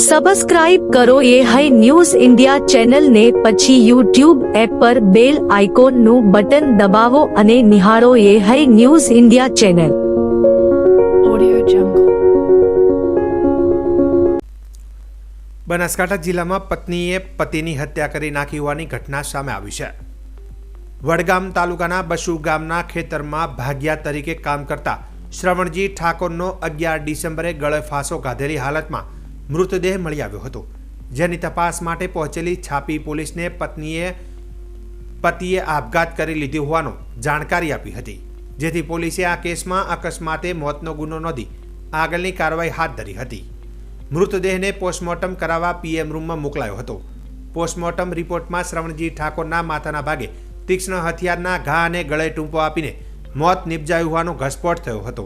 Subscribe કરો એ high news India channel ને પછી યુટ્યુબ એપ પર બેલ આઇકોન નું બટન દબાવો અને નિહાળો એ high news India channel. Banaskantha જિલ્લામાં પત્નીએ પતિની હત્યા કરી નાખી હોવાની ઘટના સામે આવી છે. વડગામ તાલુકાના બસુ ગામના ખેતરમાં ભાગિયા તરીકે કામ કરતા શ્રવણજી ઠાકોરનો 11 ડિસેમ્બરે ગળે ફાંસો કાઢેલી હાલતમાં મૃતદેહ મળી આવ્યો હતો. જેની તપાસ માટે પહોંચેલી છાપી પોલીસને પતિએ આપઘાત કરી લીધી હોવાનું જાણકારી આપી હતી, જેથી પોલીસે આ કેસમાં અકસ્માતે મોતનો ગુનો નોંધી આગળની કાર્યવાહી હાથ ધરી હતી. મૃતદેહને પોસ્ટમોર્ટમ કરાવવા પીએમ રૂમમાં મોકલાયો હતો. પોસ્ટમોર્ટમ રિપોર્ટમાં શ્રવણજી ઠાકોરના માથાના ભાગે તીક્ષ્ણ હથિયારના ઘા અને ગળે ટૂંપો આપીને મોત નિપજાયું હોવાનો ઘસપોટ થયો હતો.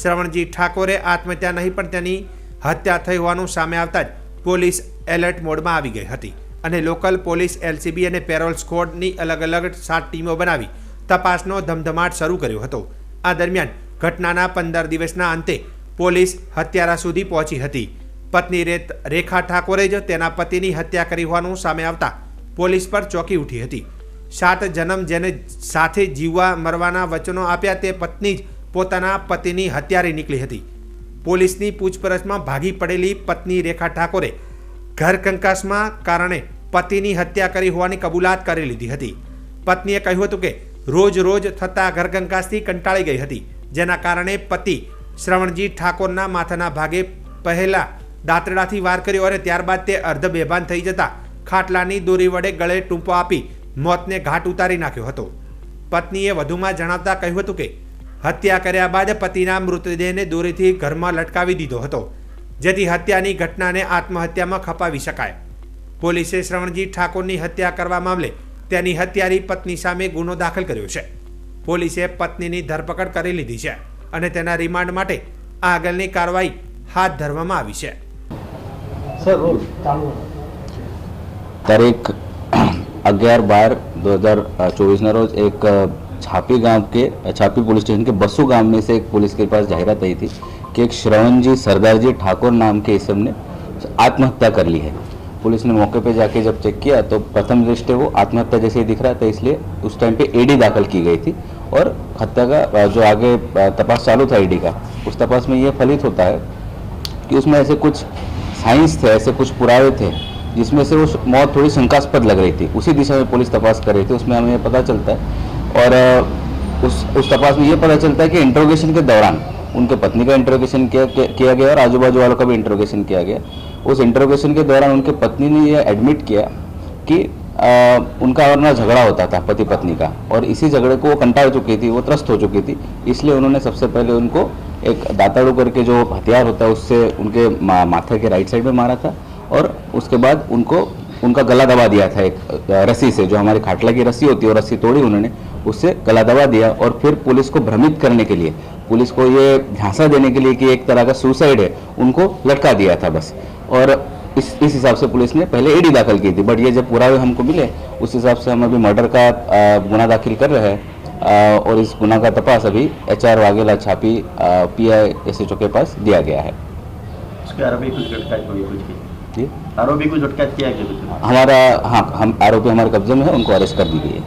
શ્રવણજી ઠાકોરે આત્મહત્યા નહીં પણ તેની હત્યા થઈ હોવાનું સામે આવતા જ પોલીસ એલર્ટ મોડમાં આવી ગઈ હતી અને લોકલ પોલીસ, એલસીબી અને પેરોલ સ્ક્વોડની અલગ અલગ 7 ટીમો બનાવી તપાસનો ધમધમાટ શરૂ કર્યો હતો. આ દરમિયાન ઘટનાના 15 દિવસના અંતે પોલીસ હત્યારા સુધી પહોંચી હતી. પત્ની રેખા ઠાકોરે જ તેના પતિની હત્યા કરી હોવાનું સામે આવતા પોલીસ પર ચોંકી ઉઠી હતી. 7 જન્મ જેને સાથે જીવવા મરવાના વચનો આપ્યા તે પત્ની જ પોતાના પતિની હત્યારી નીકળી હતી. પોલીસની પૂછપરછમાં ભાગી પડેલી પત્ની રેખા ઠાકોરે ઘર કંકાસમાં કારણે પતિની હત્યા કરી હોવાની કબૂલાત કરી લીધી હતી. પત્નીએ કહ્યું હતું કે રોજ થતા ઘર કંકાસથી કંટાળી ગઈ હતી, જેના કારણે પતિ શ્રવણજી ઠાકોરના માથાના ભાગે પહેલા દાંતરડાથી વાર કર્યો અને ત્યારબાદ તે અર્ધ બેભાન થઈ જતા ખાટલાની દોરી વડે ગળે ટૂંપો આપી મોતને ઘાટ ઉતારી નાખ્યો હતો. પત્નીએ વધુમાં જણાવતા કહ્યું હતું કે હત્યા કર્યા બાદ પતિના મૃતદેહને દોરીથી ઘરમાં લટકાવી દીધો હતો, જેથી હત્યાની ઘટનાને આત્મહત્યામાં ખપાવી શકાય. પોલીસે શ્રવણજી ઠાકોરની હત્યા કરવા મામલે તેની હત્યારી પત્ની સામે ગુનો દાખલ કર્યો છે. પોલીસે પત્નીની ધરપકડ કરી લીધી છે અને તેના રિમાન્ડ માટે આગળની કાર્યવાહી હાથ ધરવામાં આવી છે. तारीख 11/12/2024 रोज एक छापी पुलिस स्टेशन के बसु गांव में से एक पुलिस के पास जाहिरात आई थी कि एक श्रवणजी सरदारजी ठाकुर नाम के इसम ने आत्महत्या कर ली है. पुलिस ने मौके पे जाके जब चेक किया तो प्रथम दृष्टि वो आत्महत्या जैसे ही दिख रहा था, इसलिए उस टाइम पे एडी दाखिल की गई थी और हत्या का जो आगे तपास चालू था ईडी का, उस तपास में ये फलित होता है कि उसमें ऐसे कुछ साइंस थे, ऐसे कुछ पुरावे थे जिसमें से वो मौत थोड़ी शंकास्पद लग रही थी. उसी दिशा में पुलिस तपास कर रही थी. उसमें हमें पता चलता है और उस तपास में ये पता चलता है कि इंट्रोगेशन के दौरान उनके पत्नी का इंट्रोगेशन किया गया और आजू बाजू वालों का भी इंट्रोगेशन किया गया. उस इंट्रोगेशन के दौरान उनके पत्नी ने यह एडमिट किया कि उनका और ना झगड़ा होता था पति पत्नी का, और इसी झगड़े को वो कंटाल चुकी थी, वो त्रस्त हो चुकी थी. इसलिए उन्होंने सबसे पहले उनको एक दाताड़ू करके जो हथियार होता है उससे उनके माथे के राइट साइड में मारा था और उसके बाद उनका गला दबा दिया था एक रस्सी से, जो हमारी खाटला की रस्सी होती है वो रस्सी तोड़ी उन्होंने, उससे गला दबा दिया और फिर पुलिस को भ्रमित करने के लिए, पुलिस को ये झांसा देने के लिए कि एक तरह का सुसाइड है, उनको लटका दिया था बस. और इस हिसाब से पुलिस ने पहले एडी दाखिल की थी, बट ये जब पुरावे हमको मिले उस हिसाब से हम अभी मर्डर का गुना दाखिल कर रहे हैं और इस गुना का तपास अभी HR वाघेला छापी PI SHO के पास दिया गया है. उसके आरोपी कुछ जी आरोपी को झटका किया गया हमारा, हाँ, हम आरोपी हमारे कब्जे में है, उनको अरेस्ट कर दी गई है.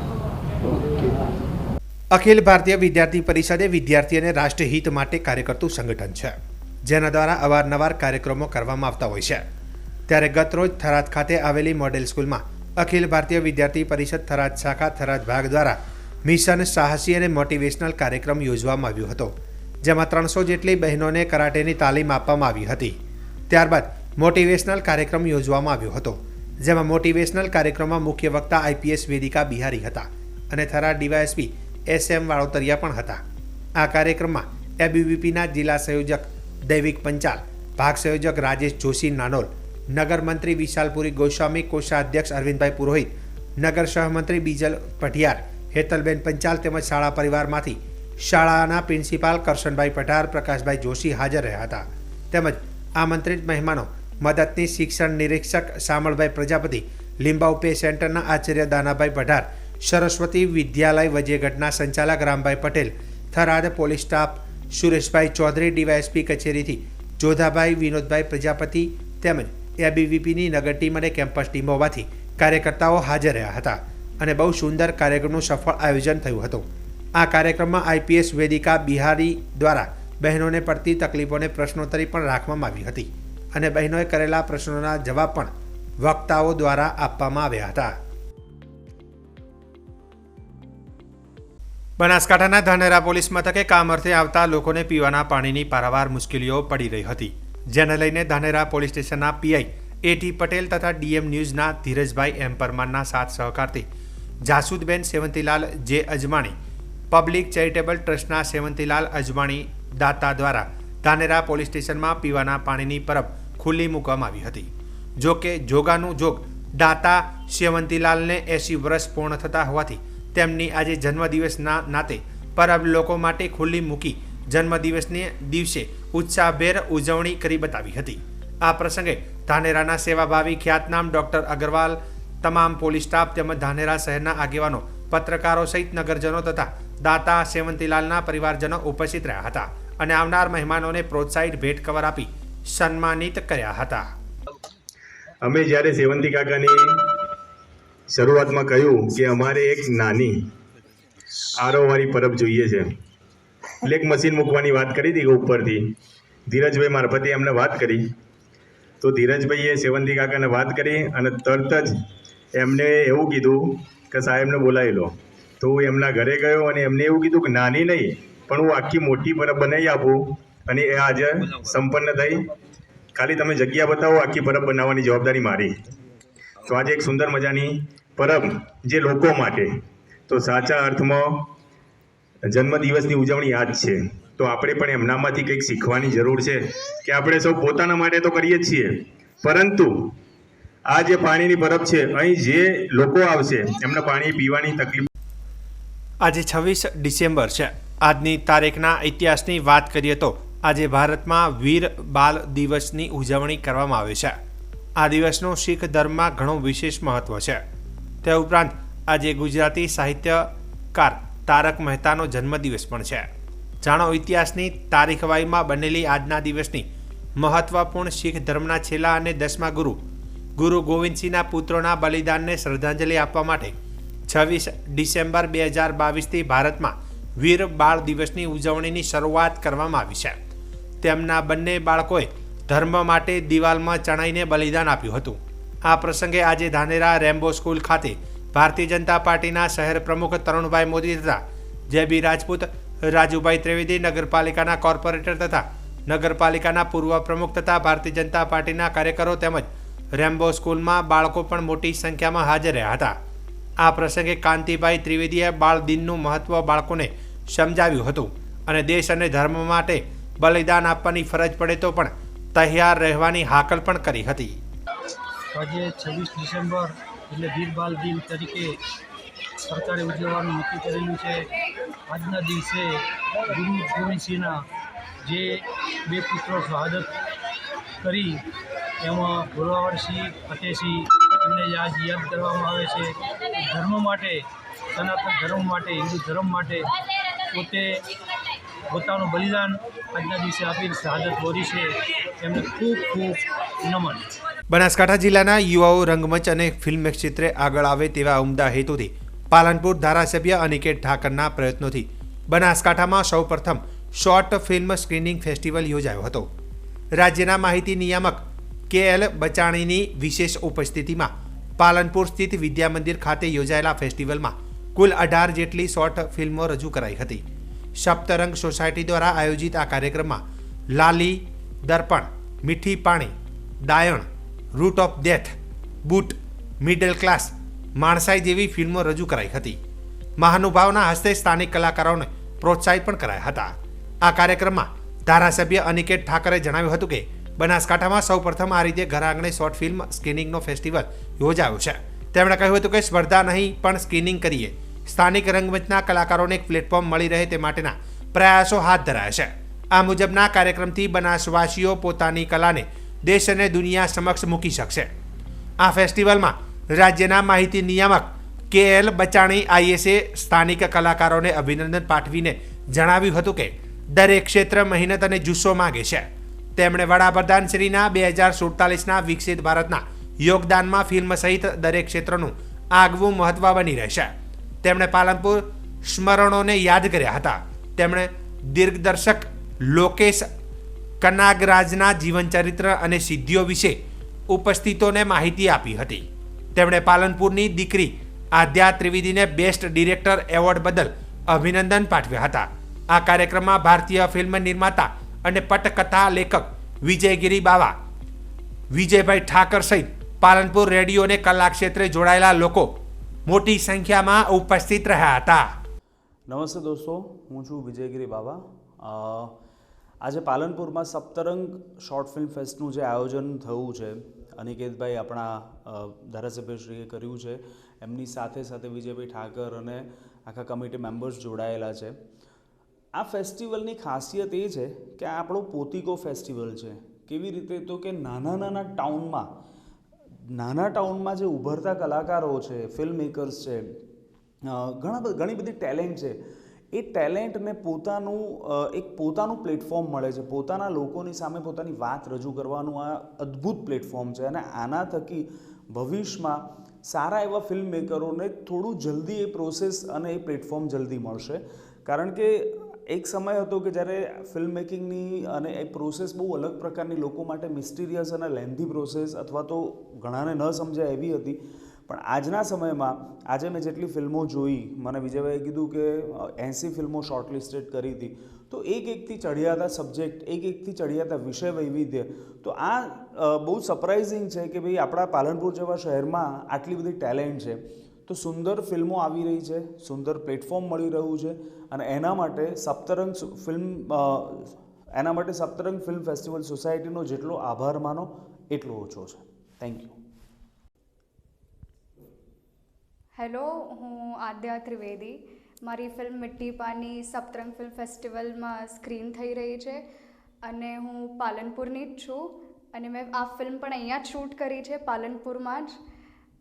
અખિલ ભારતીય વિદ્યાર્થી પરિષદ એ વિદ્યાર્થી અને રાષ્ટ્રહિત માટે કાર્ય કરતું સંગઠન છે, જેના દ્વારા અવારનવાર કાર્યક્રમો કરવામાં આવતા હોય છે. ત્યારે ગતરોજ થરાદ ખાતે આવેલી મોડેલ સ્કૂલમાં અખિલ ભારતીય વિદ્યાર્થી પરિષદ થરાદ શાખા થરાદ ભાગ દ્વારા મિશન સાહસી અને મોટિવેશનલ કાર્યક્રમ યોજવામાં આવ્યો હતો, જેમાં 300 જેટલી બહેનોને કરાટેની તાલીમ આપવામાં આવી હતી. ત્યારબાદ મોટિવેશનલ કાર્યક્રમ યોજવામાં આવ્યો હતો, જેમાં મોટિવેશનલ કાર્યક્રમમાં મુખ્ય વક્તા IPS વેદિકા બિહારી હતા અને થરાદ DYSP SM વાળોતરિયા પણ હતા. આ કાર્યક્રમમાં ABVPના જિલ્લા સંયોજક દૈવિક પંચાલ, ભાગ સંયોજક રાજેશ જોશી નાનોલ, નગર મંત્રી વિશાલપુરી ગોસ્વામી, કોષાધ્યક્ષ અરવિંદભાઈ પુરોહિત, નગર સહમંત્રી બીજલ પઢિયાર, હેતલબેન પંચાલ તેમજ શાળા પરિવારમાંથી શાળાના પ્રિન્સિપાલ કરશનભાઈ પઢાર, પ્રકાશભાઈ જોશી હાજર રહ્યા હતા. તેમજ આમંત્રિત મહેમાનો મદદની શિક્ષણ નિરીક્ષક શામળભાઈ પ્રજાપતિ, લીંબાઉ પે સેન્ટરના આચાર્ય દાનાભાઈ પઢાર, સરસ્વતી વિદ્યાલય વજેગઢના સંચાલક Rambhai Patel, Tharad police staff Sureshbhai Chaudhary, DYSP કચેરીથી જોધાભાઈ વિનોદભાઈ પ્રજાપતિ, તેમજ એબીવીપીની નગર ટીમ અને કેમ્પસ ટીમ હોવાથી કાર્યકર્તાઓ હાજર રહ્યા હતા અને બહુ સુંદર કાર્યક્રમનું સફળ આયોજન થયું હતું. આ કાર્યક્રમમાં આઈપીએસ વેદિકા બિહારી દ્વારા બહેનોને પડતી તકલીફોને પ્રશ્નોત્તરી પણ રાખવામાં આવી હતી અને બહેનોએ કરેલા પ્રશ્નોના જવાબ પણ વક્તાઓ દ્વારા આપવામાં આવ્યા હતા. બનાસકાંઠાના ધાનેરા પોલીસ મથકે કામ અર્થે આવતા લોકોને પીવાના પાણીની પારાવાર મુશ્કેલીઓ પડી રહી હતી, જેને લઈને ધાનેરા પોલીસ સ્ટેશનના પીઆઈ એટી પટેલ તથા ડીએમ ન્યૂઝના ધીરજભાઈ એમ પરમારના સાથ સહકારથી જાસુદબેન સેવંતીલાલ જે અજમાણી, પબ્લિક ચેરિટેબલ ટ્રસ્ટના સેવંતીલાલ અજમાણી દાતા દ્વારા ધાનેરા પોલીસ સ્ટેશનમાં પીવાના પાણીની પરબ ખુલ્લી મૂકવામાં આવી હતી. જો કે જોગાનું જોગ દાતા સેવંતીલાલને 80 વર્ષ પૂર્ણ થતા હોવાથી તેમની આજે જન્મદિવસના નાતે પરબ લોકો માટે ખુલ્લી મૂકી જન્મદિવસને દિવસે ઉત્સાહભેર ઉજવણી કરી બતાવી હતી. આ પ્રસંગે ધાનેરાના સેવાભાવી ખ્યાતનામ ડોક્ટર અગ્રવાલ, તમામ પોલીસ સ્ટાફ તેમજ ધાનેરા શહેરના આગેવાનો, પત્રકારો સહિત નગરજનો તથા દાતા સેવંતીલાલના પરિવારજનો ઉપસ્થિત રહ્યા હતા અને આવનાર મહેમાનોને પ્રોત્સાહિત ભેટ કવર આપી સન્માનિત કર્યા હતા. અમે જ્યારે સેવંતી કાકાની શરૂઆતમાં કહ્યું કે અમારે એક નાની આરોવાળી પરબ જોઈએ છે, એટલે એક મશીન મૂકવાની વાત કરી હતી ઉપરથી. ધીરજભાઈ મારફતે એમને વાત કરી તો ધીરજભાઈએ સેવંતી કાકાને વાત કરી અને તરત જ એમને એવું કીધું કે સાહેબને બોલાવી લો. તો હું એમના ઘરે ગયો અને એમને એવું કીધું કે નાની નહીં પણ હું આખી મોટી પરબ બનાવી આપું અને એ આજે સંપન્ન થઈ. ખાલી તમે જગ્યા બતાવો, આખી પરબ બનાવવાની જવાબદારી મારી. તો આજે એક સુંદર મજાની પરબ જે લોકો માટે તો સાચા અર્થમાં જન્મદિવસની ઉજવણી આ જ છે. તો આપણે પણ એમનામાંથી કંઈક શીખવાની જરૂર છે કે આપણે સૌ પોતાના માટે તો કરીએ જ છીએ, પરંતુ આ જે પાણીની પરબ છે અહીં જે લોકો આવશે એમને પાણી પીવાની તકલીફ. આજે 26 ડિસેમ્બર છે. આજની તારીખના ઇતિહાસની વાત કરીએ તો આજે ભારતમાં વીર બાલ દિવસની ઉજવણી કરવામાં આવે છે. આ દિવસનું શીખ ધર્મમાં ઘણું વિશેષ મહત્વ છે. તે ઉપરાંત આજે ગુજરાતી સાહિત્યકાર તારક મહેતાનો જન્મદિવસ પણ છે. જાણો ઇતિહાસની તારીખવાઈમાં બનેલી આજના દિવસની મહત્વપૂર્ણ શીખ ધર્મના છેલ્લા અને 10મા ગુરુ ગોવિંદસિંહના પુત્રોના બલિદાનને શ્રદ્ધાંજલિ આપવા માટે 26 ડિસેમ્બર 2022થી ભારતમાં વીર બાળ દિવસની ઉજવણીની શરૂઆત કરવામાં આવી છે. તેમના બંને બાળકોએ ધર્મ માટે દિવાલમાં ચણાઈને બલિદાન આપ્યું હતું. આ પ્રસંગે આજે ધાનેરા રેમ્બો સ્કૂલ ખાતે ભારતીય જનતા પાર્ટીના શહેર પ્રમુખ તરુણભાઈ મોદી તથા જેબી રાજપૂત, રાજુભાઈ ત્રિવેદી, નગરપાલિકાના કોર્પોરેટર તથા નગરપાલિકાના પૂર્વ પ્રમુખ તથા ભારતીય જનતા પાર્ટીના કાર્યકરો તેમજ રેમ્બો સ્કૂલમાં બાળકો પણ મોટી સંખ્યામાં હાજર રહ્યા હતા. આ પ્રસંગે કાંતિભાઈ ત્રિવેદીએ બાળ દિનનું મહત્વ બાળકોને સમજાવ્યું હતું અને દેશ અને ધર્મ માટે બલિદાન આપવાની ફરજ પડે તો પણ તૈયાર રહેવાની હાકલ પણ કરી હતી. આજે 26 ડિસેમ્બર એટલે વીર બાલ દિન તરીકે સરકારે ઉજવવાનું નક્કી કરેલું છે. આજના દિવસે ગુરુ ગોવિંદસિંહના જે 2 પુત્રો શહાદત કરી એમાં ઘોડાવરસિંહ, ફતેહસિંહ એમને યાદ કરવામાં આવે છે. ધર્મ માટે, સનાતન ધર્મ માટે, હિન્દુ ધર્મ માટે પોતે પોતાનું બલિદાન આજના દિવસે આપીને શહાદત વરી છે. એમને ખૂબ ખૂબ નમન. બનાસકાંઠા જિલ્લાના યુવાઓ રંગમંચ અને ફિલ્મ ક્ષેત્રે આગળ આવે તેવા ઉમદા હેતુથી પાલનપુર ધારાસભ્ય અનિકેત ઠાકરના પ્રયત્નોથી બનાસકાંઠામાં સૌપ્રથમ શોર્ટ ફિલ્મ સ્ક્રીનિંગ ફેસ્ટિવલ યોજાયો હતો. રાજ્યના માહિતી નિયામક KL બચાણીની વિશેષ ઉપસ્થિતિમાં પાલનપુર સ્થિત વિદ્યા મંદિર ખાતે યોજાયેલા ફેસ્ટિવલમાં કુલ 18 જેટલી શોર્ટ ફિલ્મો રજૂ કરાઈ હતી. સપ્તરંગ સોસાયટી દ્વારા આયોજિત આ કાર્યક્રમમાં લાલી, Darpan, Mithi Pani, Dayan, route of death, boot, middle class, Manasai જેવી ફિલ્મો રજૂ કરાઈ હતી. મહાનુભાવના હસ્તે સ્થાનિક કલાકારોને પ્રોત્સાહિત પણ કરાયા હતા. આ કાર્યક્રમમાં ધારાસભ્ય અનિકેત ઠાકરે જણાવ્યું હતું કે બનાસકાંઠામાં સૌપ્રથમ આ રીતે ઘર આંગણે શોર્ટ ફિલ્મ સ્ક્રીનિંગનો ફેસ્ટિવલ યોજાયો છે. તેમણે કહ્યું હતું કે સ્પર્ધા નહીં પણ સ્ક્રીનિંગ કરીએ. સ્થાનિક રંગમંચના કલાકારોને એક પ્લેટફોર્મ મળી રહે તે માટેના પ્રયાસો હાથ ધરાયા છે. આ મુજબના કાર્યક્રમથી બનાસવાસીઓ પોતાની કલાને દેશ અને દુનિયા સમક્ષ મૂકી શકશે. આ ફેસ્ટિવલમાં રાજ્યના માહિતી નિયામક KL બચાણી IASએ સ્થાનિક કલાકારોને અભિનંદન પાઠવીને જણાવ્યું હતું કે દરેક ક્ષેત્ર મહેનત અને જુસ્સો માગે છે. તેમણે વડાપ્રધાન શ્રીના 2047ના વિકસિત ભારતના યોગદાનમાં ફિલ્મ સહિત દરેક ક્ષેત્રનું આગવું મહત્વ બની રહેશે. તેમણે પાલનપુર સ્મરણોને યાદ કર્યા હતા. તેમણે દિગ્દર્શક લોકેશ કનાગરાજના જીવનચરિત્ર અને સિદ્ધિઓ વિશે ઉપસ્થિતોને માહિતી આપી હતી. તેમણે પાલનપુરની દીકરી આદ્યા ત્રિવેદીને બેસ્ટ ડિરેક્ટર એવોર્ડ બદલ અભિનંદન પાઠવ્યા હતા. આ કાર્યક્રમમાં ભારતીય ફિલ્મ નિર્માતા અને પટકથા લેખક વિજયગીરી બાવા, વિજયભાઈ ઠાકર સહિત પાલનપુર રેડિયો અને કલા ક્ષેત્રે જોડાયેલા લોકો મોટી સંખ્યામાં ઉપસ્થિત રહ્યા હતા. નમસ્તે દોસ્તો, હું છું વિજયગીરી બાવા. આજે પાલનપુરમાં સપ્તરંગ શોર્ટ ફિલ્મ ફેસ્ટનું જે આયોજન થયું છે, અનિકેતભાઈ આપણા ધારાસભ્યશ્રીએ કર્યું છે, એમની સાથે સાથે વિજયભાઈ ઠાકર અને આખા કમિટી મેમ્બર્સ જોડાયેલા છે. આ ફેસ્ટિવલની ખાસિયત એ છે કે આ આપણો પોતિકો ફેસ્ટિવલ છે. કેવી રીતે? તો કે નાના ટાઉનમાં જે ઉભરતા કલાકારો છે, ફિલ્મ મેકર્સ છે, ઘણી બધી ટેલેન્ટ છે, એ ટેલેન્ટને પોતાનું પ્લેટફોર્મ મળે છે. પોતાના લોકોની સામે પોતાની વાત રજૂ કરવાનું આ અદ્ભુત પ્લેટફોર્મ છે. અને આના થકી ભવિષ્યમાં સારા એવા ફિલ્મ મેકરોને થોડું જલ્દી એ પ્રોસેસ અને એ પ્લેટફોર્મ જલ્દી મળશે. કારણ કે એક સમય હતો કે જ્યારે ફિલ્મ મેકિંગની અને એ પ્રોસેસ બહુ અલગ પ્રકારની, લોકો માટે મિસ્ટીરિયસ અને લેન્ધી પ્રોસેસ અથવા તો ઘણાને ન સમજાય એવી હતી. પણ આજના સમયમાં આજે મેં જેટલી ફિલ્મો જોઈ, મને વિજયભાઈએ કીધું કે 80 ફિલ્મો શોર્ટલિસ્ટેડ કરી હતી, તો એકથી ચઢિયાતા સબ્જેક્ટ, એકથી ચઢિયાતા વિષય વૈવિધ્ય. તો આ બહુ સરપ્રાઇઝિંગ છે કે ભાઈ આપણા પાલનપુર જેવા શહેરમાં આટલી બધી ટેલેન્ટ છે. તો સુંદર ફિલ્મો આવી રહી છે, સુંદર પ્લેટફોર્મ મળી રહ્યું છે, અને એના માટે સપ્તરંગ ફિલ્મ ફેસ્ટિવલ સોસાયટીનો જેટલો આભાર માનો એટલો ઓછો છે. Thank you. હેલો, હું આદ્યા ત્રિવેદી. મારી ફિલ્મ મિટ્ટી પાની સપ્તરંગ ફિલ્મ ફેસ્ટિવલમાં સ્ક્રીન થઈ રહી છે અને હું પાલનપુરની જ છું. અને મેં આ ફિલ્મ પણ અહીંયા જ શૂટ કરી છે, પાલનપુરમાં જ.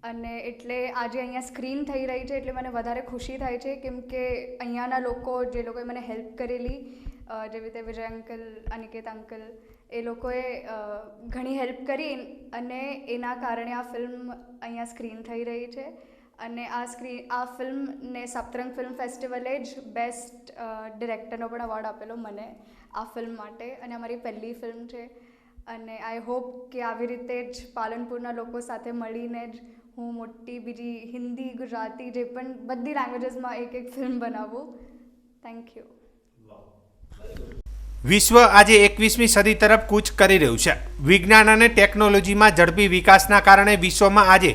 અને એટલે આજે અહીંયા સ્ક્રીન થઈ રહી છે એટલે મને વધારે ખુશી થાય છે, કેમ કે અહીંયાના લોકો, જે લોકોએ મને હેલ્પ કરેલી, જેવી રીતે વિજય અંકલ, અનિકેત અંકલ, એ લોકોએ ઘણી હેલ્પ કરી અને એના કારણે આ ફિલ્મ અહીંયા સ્ક્રીન થઈ રહી છે. અને આ ફિલ્મને સપ્તરંગ ફિલ્મ ફેસ્ટિવલે જ બેસ્ટ ડિરેક્ટરનો પણ એવોર્ડ આપેલો મને આ ફિલ્મ માટે. અને અમારી પહેલી ફિલ્મ છે અને આઈ હોપ કે આવી રીતે જ પાલનપુરના લોકો સાથે મળીને જ હું મોટી બીજી હિન્દી, ગુજરાતી, જે પણ બધી લેંગ્વેજીસમાં એક ફિલ્મ બનાવું. Thank you. વિશ્વ આજે 21મી સદી તરફ કૂચ કરી રહ્યું છે. વિજ્ઞાન અને ટેકનોલોજીમાં ઝડપી વિકાસના કારણે વિશ્વમાં આજે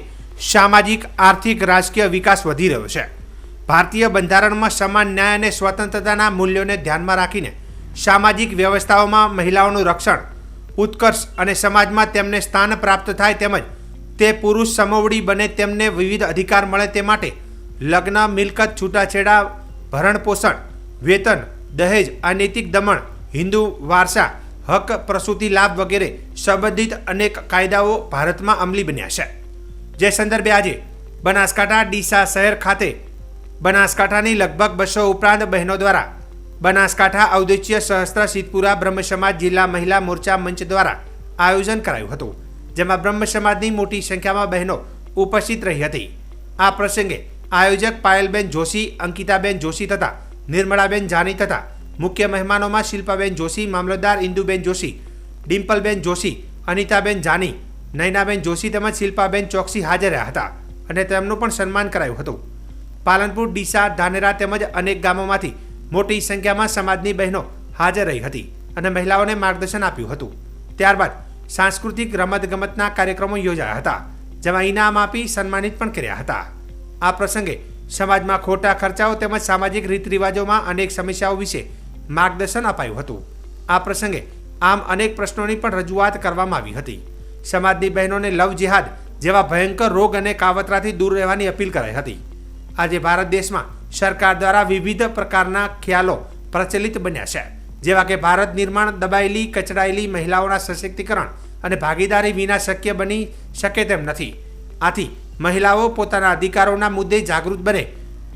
સામાજિક, આર્થિક, રાજકીય વિકાસ વધી રહ્યો છે. ભારતીય બંધારણમાં સમાન ન્યાય અને સ્વતંત્રતાના મૂલ્યોને ધ્યાનમાં રાખીને સામાજિક વ્યવસ્થાઓમાં મહિલાઓનું રક્ષણ, ઉત્કર્ષ અને સમાજમાં તેમને સ્થાન પ્રાપ્ત થાય તેમજ તે પુરુષ સમોવડી બને, તેમને વિવિધ અધિકાર મળે તે માટે લગ્ન, મિલકત, છૂટાછેડા, ભરણપોષણ, વેતન, દહેજ, અનૈતિક દમન, હિન્દુ વારસા હક, પ્રસૂતિ લાભ વગેરે સંબંધિત અનેક કાયદાઓ ભારતમાં અમલી બન્યા છે. જે સંદર્ભે આજે બનાસકાંઠા ડીસા શહેર ખાતે બનાસકાંઠાની લગભગ 200 ઉપરાંત બહેનો દ્વારા બનાસકાંઠા ઔદ્યોચ્ય સહસ્ત્ર સિદ્ધપુરા બ્રહ્મ સમાજ જિલ્લા મહિલા મોરચા મંચ દ્વારા આયોજન કરાયું હતું, જેમાં બ્રહ્મ સમાજની મોટી સંખ્યામાં બહેનો ઉપસ્થિત રહી હતી. આ પ્રસંગે આયોજક પાયલબેન જોશી, અંકિતાબેન જોશી તથા નિર્મળાબેન જાની તથા મુખ્ય મહેમાનોમાં શિલ્પાબેન જોશી, મામલતદાર ઇન્દુબેન જોશી, ડિમ્પલબેન જોશી, અનિતાબેન જાની, નયનાબેન જોશી તેમજ શિલ્પાબેન ચોકસી હાજર રહ્યા હતા અને તેમનું પણ સન્માન કરાયું હતું. પાલનપુર, ડીસા, ધાનેરા તેમજ અનેક ગામોમાંથી મોટી સંખ્યામાં સમાજની બહેનો હાજર રહી હતી અને મહિલાઓને માર્ગદર્શન આપ્યું હતું. ત્યારબાદ સાંસ્કૃતિક રમતગમતના કાર્યક્રમો યોજાયા હતા, જેમાં ઇનામ આપી સન્માનિત પણ કર્યા હતા. આ પ્રસંગે સમાજમાં ખોટા ખર્ચાઓ તેમજ સામાજિક રીત રિવાજોમાં અનેક સમસ્યાઓ વિશે માર્ગદર્શન અપાયું હતું. આ પ્રસંગે આમ અનેક પ્રશ્નોની પણ રજૂઆત કરવામાં આવી હતી. સમાજની બહેનોને લવ જિહાદ જેવા ભયંકર રોગ અને કાવતરાથી દૂર રહેવાની અપીલ કરાઈ હતી. આજે ભારત દેશમાં સરકાર દ્વારા વિવિધ પ્રકારના ખ્યાલો પ્રચલિત બન્યા છે, જેવા કે ભારત નિર્માણ, દબાયેલી, કચડાયેલી મહિલાઓના સશક્તિકરણ અને ભાગીદારી વિના શક્ય બની શકે તેમ નથી. આથી મહિલાઓ પોતાના અધિકારોના મુદ્દે જાગૃત બને,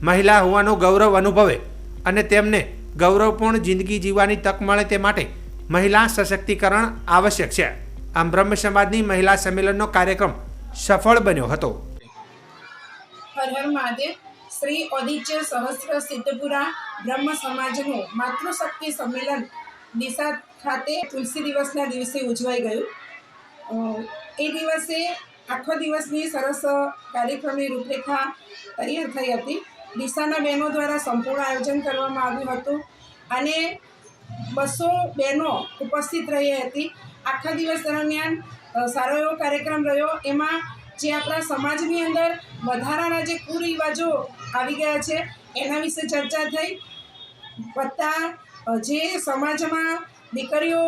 મહિલા હોવાનો ગૌરવ અનુભવે અને તેમને ગૌરવપૂર્ણ જિંદગી જીવવાની તક મળે તે માટે મહિલા સશક્તિકરણ આવશ્યક છે. આમ બ્રહ્મ સમાજની મહિલા સંમેલનનો કાર્યક્રમ સફળ બન્યો હતો. હર હર મહાદેવ. શ્રી ઓદિત્ય સહસ્ત્ર સિદ્ધપુરા બ્રહ્મ સમાજનું માતૃશક્તિ સંમેલન ડીસા ખાતે તુલસી દિવસના દિવસે ઉજવાઈ ગયું. એ દિવસે આખો દિવસની સરસ કાર્યક્રમની રૂપરેખા તૈયાર થઈ હતી. ડીસાના બહેનો દ્વારા સંપૂર્ણ આયોજન કરવામાં આવ્યું હતું અને 200 બહેનો ઉપસ્થિત રહી હતી. આખા દિવસ દરમિયાન સારો એવો કાર્યક્રમ રહ્યો. એમાં જે આપણા સમાજની અંદર વધારાના જે કુરિવાજો આવી ગયા છે એના વિશે ચર્ચા થઈ. વત્તા જે સમાજમાં દીકરીઓ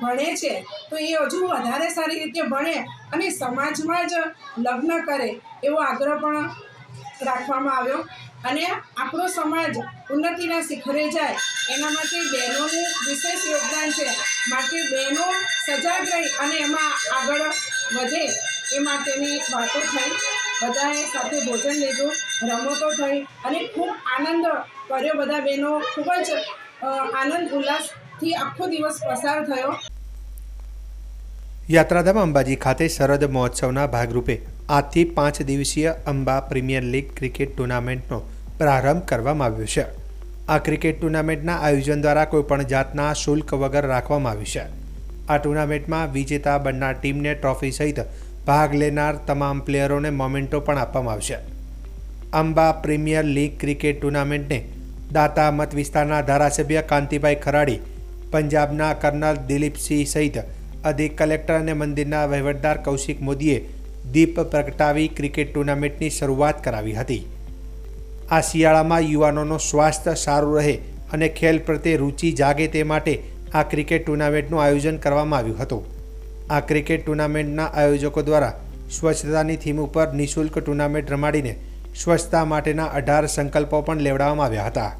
ભણે છે તો એ હજુ વધારે સારી રીતે ભણે અને સમાજમાં જ લગ્ન કરે એવો આગ્રહ પણ રાખવામાં આવ્યો. અને આપણો સમાજ ઉન્નતિના શિખરે જાય એના માટે બહેનોનું વિશેષ યોગદાન છે. માટે બહેનો સજાગ રહી અને એમાં આગળ વધે એ માટેની વાતો થઈ. બધાએ સાથે ભોજન લીધું, રમતો થઈ અને ખૂબ આનંદ કર્યો. બધા બહેનો ખૂબ જ આનંદ ઉલ્લાસથી આખો દિવસ પસાર થયો. યાત્રાધામ અંબાજી ખાતે શરદ મહોત્સવના ભાગરૂપે આજથી 5 દિવસીય અંબા પ્રીમિયર લીગ ક્રિકેટ ટુર્નામેન્ટનો પ્રારંભ કરવામાં આવ્યો છે. આ ક્રિકેટ ટુર્નામેન્ટના આયોજન દ્વારા કોઈપણ જાતના શુલ્ક વગર રાખવામાં આવ્યું છે. આ ટુર્નામેન્ટમાં વિજેતા બનનાર ટીમને ટ્રોફી સહિત ભાગ લેનાર તમામ પ્લેયરોને મોમેન્ટો પણ આપવામાં આવશે. અંબા પ્રીમિયર લીગ ક્રિકેટ ટુર્નામેન્ટને દાતા મત વિસ્તારના ધારાસભ્ય કાંતિભાઈ ખરાડી, પંજાબના કર્નલ દિલીપસિંહ સહિત અધિક કલેક્ટર અને મંદિરના વહીવટદાર કૌશિક મોદીએ દીપ પ્રગટાવી ક્રિકેટ ટુર્નામેન્ટની શરૂઆત કરાવી હતી. આ શિયાળામાં યુવાનોનું સ્વાસ્થ્ય સારું રહે અને ખેલ પ્રત્યે રુચિ જાગે તે માટે આ ક્રિકેટ ટુર્નામેન્ટનું આયોજન કરવામાં આવ્યું હતું. આ ક્રિકેટ ટુર્નામેન્ટના આયોજકો દ્વારા સ્વચ્છતાની થીમ ઉપર નિઃશુલ્ક ટુર્નામેન્ટ રમાડીને સ્વચ્છતા માટેના 18 સંકલ્પો પણ લેવડાવવામાં આવ્યા હતા,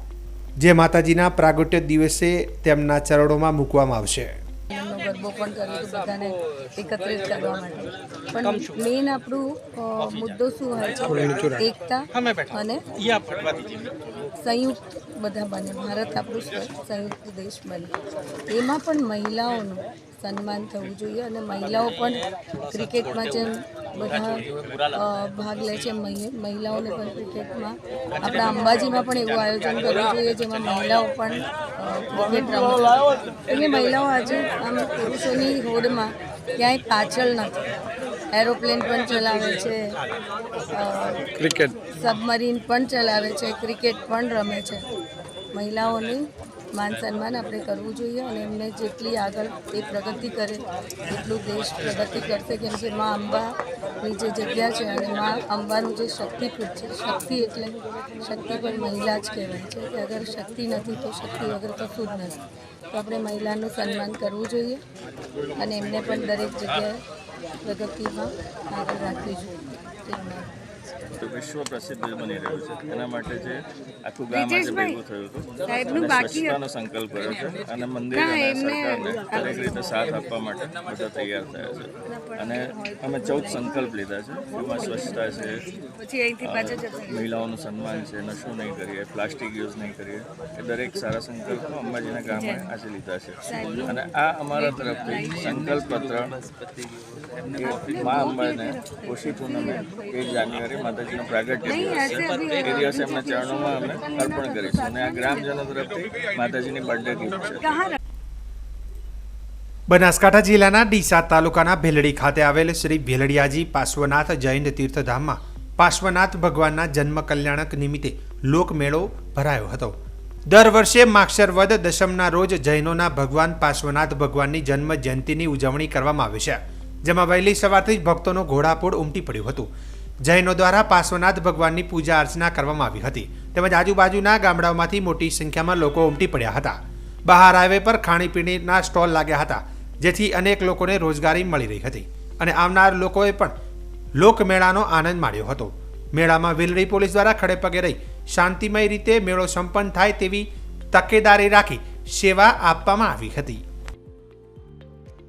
જે માતાજીના પ્રાગટ્ય દિવસે તેમના ચરણોમાં મૂકવામાં આવશે. ગરબો પણ કર્યો હતો બધાને એકત્રિત કરવા માટે. પણ મેઇન આપણું મુદ્દો શું હોય છે? એકતા અને સંયુક્ત બધા બને. ભારત આપણું સંયુક્ત દેશ બને. એમાં પણ મહિલાઓનું સન્માન થવું જોઈએ અને મહિલાઓ પણ ક્રિકેટમાં જેમ બધા ભાગ લે છે, મહિલાઓને પણ ક્રિકેટમાં આપણા અંબાજીમાં પણ એવું આયોજન કરવું જોઈએ જેમાં મહિલાઓ પણ ક્રિકેટ રમે. એટલે મહિલાઓ આજે આમ પુરુષોની હોડમાં ક્યાંય પાછળ નથી. એરોપ્લેન પણ ચલાવે છે, ક્રિકેટ સબમરીન પણ ચલાવે છે, ક્રિકેટ પણ રમે છે. મહિલાઓની માન સન્માન આપણે કરવું જોઈએ અને એમને જેટલી આગળ એ પ્રગતિ કરે એટલું દેશ પ્રગતિ કરશે. કેમ કે મા અંબાની જે જગ્યા છે અને મા અંબાનું જે શક્તિપીઠ છે, શક્તિ એટલે શક્તિ પણ મહિલા જ કહેવાય છે કે અગર શક્તિ નથી તો શક્તિ વગર કશું જ નથી. તો આપણે મહિલાનું સન્માન કરવું જોઈએ અને એમને પણ દરેક જગ્યાએ પ્રગતિમાં આગળ રાખવી જોઈએ. તો વિશ્વ પ્રસિદ્ધ બની રહ્યું છે. એના માટે જે આખું ગામ આજે ભેગું થયું હતું અને સ્વચ્છતાનો સંકલ્પ કર્યો છે અને મંદિર અને સરકારને દરેક રીતે સાથ આપવા માટે બધા તૈયાર થયા છે. અને અમે 14 સંકલ્પ લીધા છે. એમાં સ્વચ્છતા છે, મહિલાઓનું સન્માન છે, નશો નહીં કરીએ, પ્લાસ્ટિક યુઝ નહીં કરીએ, એ દરેક સારા સંકલ્પો અંબાજીના ગામે આજે લીધા છે. અને આ અમારા તરફથી સંકલ્પ પત્ર મા અંબાને કોશી ટુર્નામેન્ટ 1 જાન્યુઆરી માતાજીનો પ્રાગટ્ય દિવસ છે, એ દિવસે એમના ચરણોમાં અમે અર્પણ કરીશું અને આ ગ્રામજનો તરફથી માતાજીની બર્થડે ગિફ્ટ છે. બનાસકાંઠા જિલ્લાના ડીસા તાલુકાના ભેલડી ખાતે આવેલ શ્રી ભેલડિયાજી પાર્શ્વનાથ જૈન તીર્થધામમાં પાર્શ્વનાથ ભગવાનના જન્મ કલ્યાણક નિમિત્તે લોકમેળો ભરાયો હતો. દર વર્ષે માક્ષર વદ દશમના રોજ જૈનોના ભગવાન પાર્શ્વનાથ ભગવાનની જન્મ જયંતિની ઉજવણી કરવામાં આવે છે, જેમાં વહેલી સવારથી જ ભક્તોનું ઘોડાપૂર ઉમટી પડ્યું હતું. જૈનો દ્વારા પાર્શ્વનાથ ભગવાનની પૂજા અર્ચના કરવામાં આવી હતી, તેમજ આજુબાજુના ગામડાઓમાંથી મોટી સંખ્યામાં લોકો ઉમટી પડ્યા હતા. બહાર હાઈવે પર ખાણીપીણીના સ્ટોલ લાગ્યા હતા, જેથી અનેક લોકોને રોજગારી મળી રહી હતી અને આવનાર લોકોએ પણ લોકમેળાનો આનંદ માણ્યો હતો. મેળામાં વેલડી પોલીસ દ્વારા ખડેપગે રહી શાંતિમય રીતે મેળો સંપન્ન થાય તેવી તકેદારી રાખી સેવા આપવામાં આવી હતી.